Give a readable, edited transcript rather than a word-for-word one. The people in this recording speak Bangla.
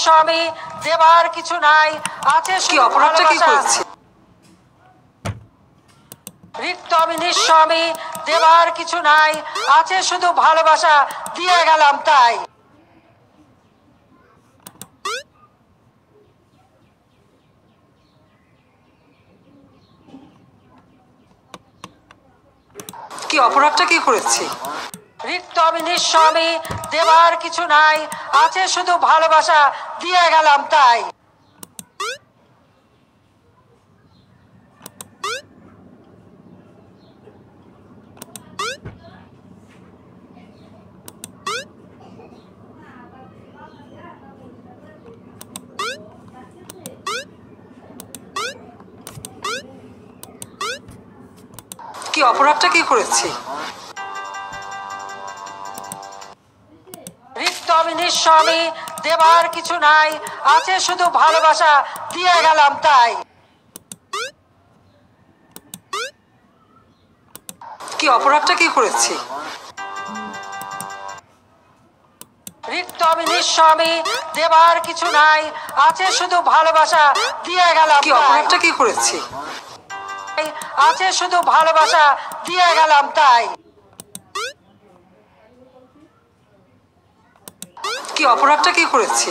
নিঃস্ব আমি, দেবার কিছু নাই, আছে কি অপরাধটা কি করেছি? রিক্ত আমি নিঃস্ব আমি, দেবার কিছু নাই, আছে শুধু ভালোবাসা, দিয়ে গেলাম তাই। কি অপরাধটা কি করেছি? রিক্ত আমি নিঃস্ব আমি, দেবার কিছু নাই, আছে শুধু ভালোবাসা, দিয়ে গেলাম তাই। কি অপরাধটা কি করেছি? রিক্ত আমি নিঃস্ব আমি, দেবার কিছু নাই, আছে শুধু ভালোবাসা, দিয়ে গেলাম তাই। কি অপরাধটা কি করেছি? রিক্ত আমি নিঃস্ব আমি, দেবার কিছু নাই, আছে শুধু ভালোবাসা, দিয়ে গেলাম কি তাই। অপরাধটা কি করেছি? আছে শুধু ভালোবাসা, দিয়ে গেলাম তাই। কি অপরাধটা কি করেছি?